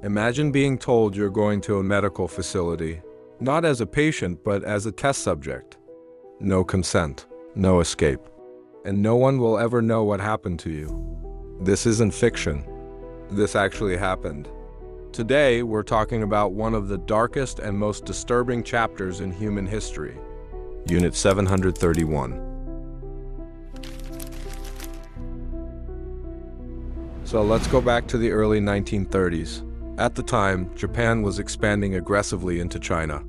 Imagine being told you're going to a medical facility, not as a patient, but as a test subject. No consent, no escape, and no one will ever know what happened to you. This isn't fiction. This actually happened. Today, we're talking about one of the darkest and most disturbing chapters in human history. Unit 731. So let's go back to the early 1930s. At the time, Japan was expanding aggressively into China.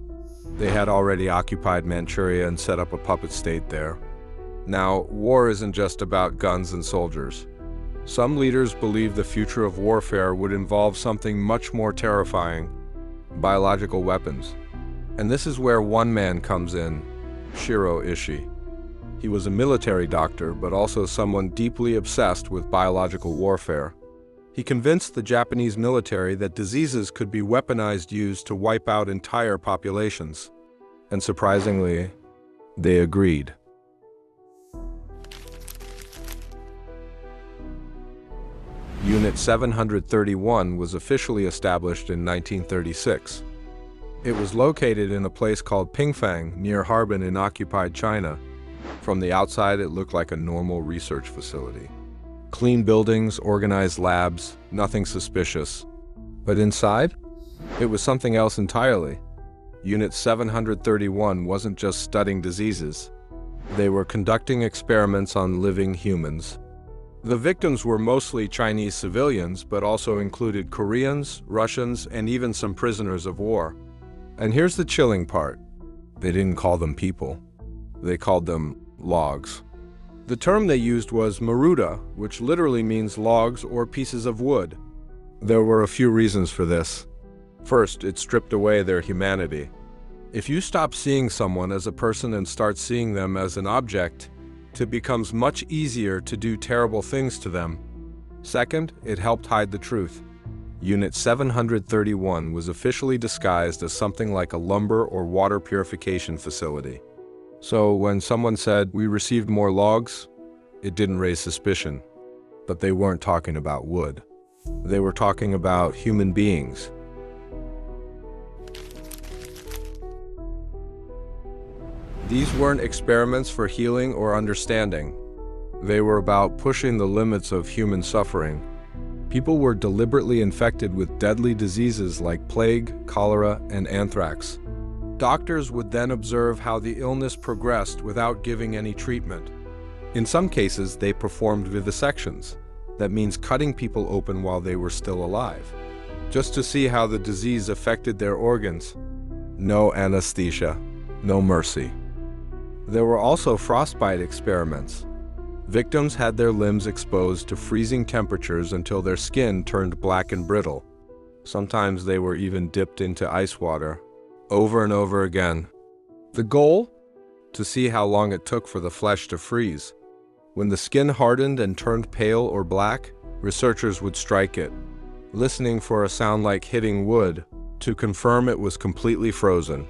They had already occupied Manchuria and set up a puppet state there. Now, war isn't just about guns and soldiers. Some leaders believed the future of warfare would involve something much more terrifying: biological weapons. And this is where one man comes in, Shiro Ishii. He was a military doctor, but also someone deeply obsessed with biological warfare. He convinced the Japanese military that diseases could be weaponized, used to wipe out entire populations. And surprisingly, they agreed. Unit 731 was officially established in 1936. It was located in a place called Pingfang, near Harbin in occupied China. From the outside, it looked like a normal research facility. Clean buildings, organized labs, nothing suspicious. But inside, it was something else entirely. Unit 731 wasn't just studying diseases. They were conducting experiments on living humans. The victims were mostly Chinese civilians, but also included Koreans, Russians, and even some prisoners of war. And here's the chilling part. They didn't call them people. They called them logs. The term they used was maruda, which literally means logs or pieces of wood. There were a few reasons for this. First, it stripped away their humanity. If you stop seeing someone as a person and start seeing them as an object, it becomes much easier to do terrible things to them. Second, it helped hide the truth. Unit 731 was officially disguised as something like a lumber or water purification facility. So when someone said, "We received more logs," it didn't raise suspicion. But they weren't talking about wood. They were talking about human beings. These weren't experiments for healing or understanding. They were about pushing the limits of human suffering. People were deliberately infected with deadly diseases like plague, cholera, and anthrax. Doctors would then observe how the illness progressed without giving any treatment. In some cases, they performed vivisections. That means cutting people open while they were still alive, just to see how the disease affected their organs. No anesthesia, no mercy. There were also frostbite experiments. Victims had their limbs exposed to freezing temperatures until their skin turned black and brittle. Sometimes they were even dipped into ice water, over and over again. The goal? To see how long it took for the flesh to freeze. When the skin hardened and turned pale or black, researchers would strike it, listening for a sound like hitting wood to confirm it was completely frozen.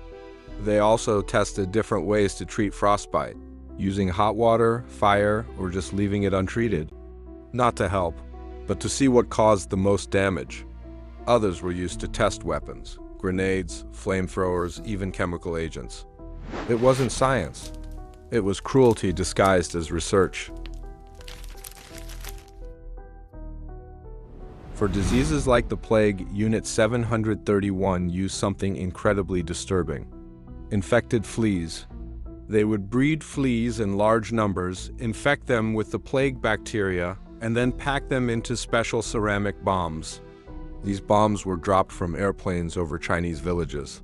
They also tested different ways to treat frostbite, using hot water, fire, or just leaving it untreated. Not to help, but to see what caused the most damage. Others were used to test weapons, grenades, flamethrowers, even chemical agents. It wasn't science. It was cruelty disguised as research. For diseases like the plague, Unit 731 used something incredibly disturbing: infected fleas. They would breed fleas in large numbers, infect them with the plague bacteria, and then pack them into special ceramic bombs. These bombs were dropped from airplanes over Chinese villages.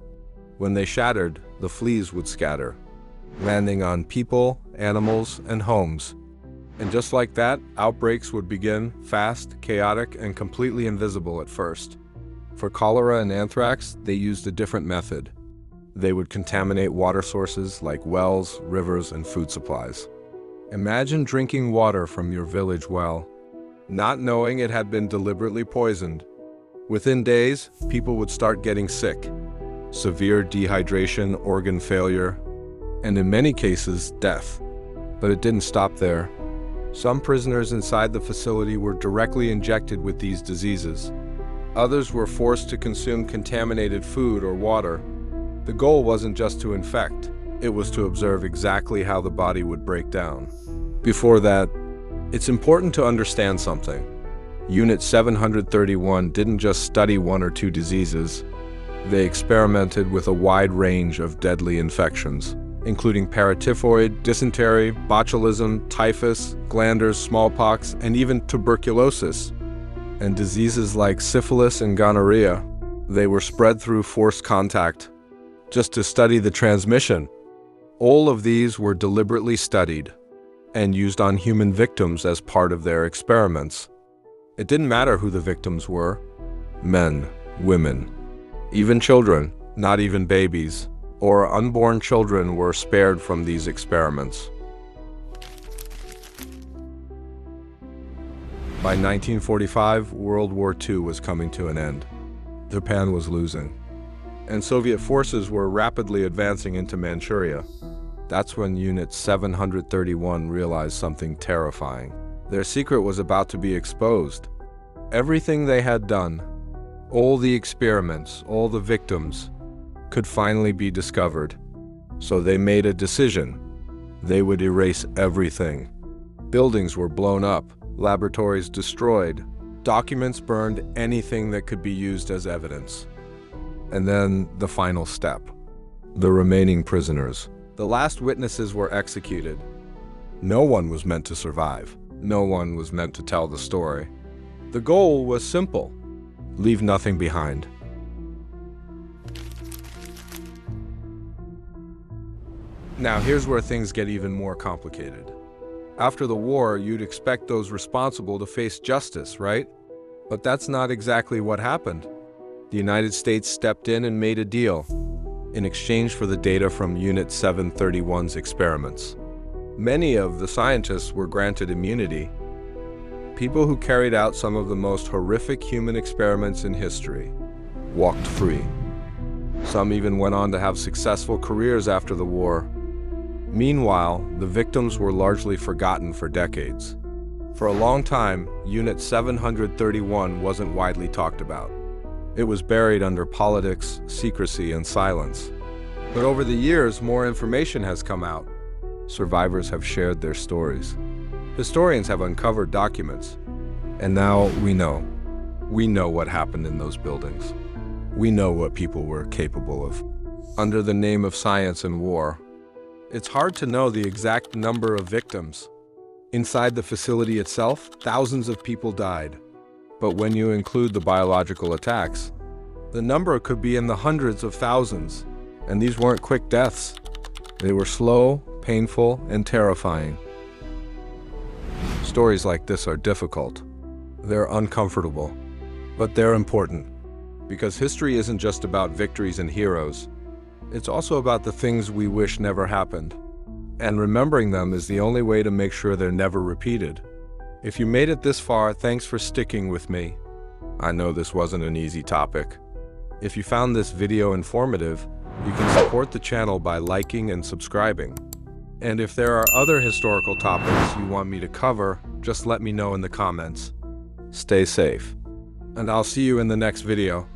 When they shattered, the fleas would scatter, landing on people, animals, and homes. And just like that, outbreaks would begin, fast, chaotic, and completely invisible at first. For cholera and anthrax, they used a different method. They would contaminate water sources like wells, rivers, and food supplies. Imagine drinking water from your village well, not knowing it had been deliberately poisoned. Within days, people would start getting sick. Severe dehydration, organ failure, and in many cases, death. But it didn't stop there. Some prisoners inside the facility were directly injected with these diseases. Others were forced to consume contaminated food or water. The goal wasn't just to infect, it was to observe exactly how the body would break down. Before that, it's important to understand something. Unit 731 didn't just study one or two diseases. They experimented with a wide range of deadly infections, including paratyphoid, dysentery, botulism, typhus, glanders, smallpox, and even tuberculosis. And diseases like syphilis and gonorrhea, they were spread through forced contact, just to study the transmission. All of these were deliberately studied and used on human victims as part of their experiments. It didn't matter who the victims were: men, women, even children, not even babies, or unborn children were spared from these experiments. By 1945, World War II was coming to an end. Japan was losing, and Soviet forces were rapidly advancing into Manchuria. That's when Unit 731 realized something terrifying. Their secret was about to be exposed. Everything they had done, all the experiments, all the victims, could finally be discovered. So they made a decision. They would erase everything. Buildings were blown up, laboratories destroyed, documents burned, anything that could be used as evidence. And then the final step: the remaining prisoners. The last witnesses were executed. No one was meant to survive. No one was meant to tell the story. The goal was simple: leave nothing behind. Now here's where things get even more complicated. After the war, you'd expect those responsible to face justice, right? But that's not exactly what happened. The United States stepped in and made a deal in exchange for the data from Unit 731's experiments. Many of the scientists were granted immunity. People who carried out some of the most horrific human experiments in history walked free. Some even went on to have successful careers after the war. Meanwhile, the victims were largely forgotten for decades. For a long time, Unit 731 wasn't widely talked about. It was buried under politics, secrecy, and silence. But over the years, more information has come out. Survivors have shared their stories. Historians have uncovered documents. And now we know. We know what happened in those buildings. We know what people were capable of. Under the name of science and war, it's hard to know the exact number of victims. Inside the facility itself, thousands of people died. But when you include the biological attacks, the number could be in the hundreds of thousands. And these weren't quick deaths. They were slow, painful, and terrifying. Stories like this are difficult. They're uncomfortable. But they're important. Because history isn't just about victories and heroes. It's also about the things we wish never happened. And remembering them is the only way to make sure they're never repeated. If you made it this far, thanks for sticking with me. I know this wasn't an easy topic. If you found this video informative, you can support the channel by liking and subscribing. And if there are other historical topics you want me to cover, just let me know in the comments. Stay safe. And I'll see you in the next video.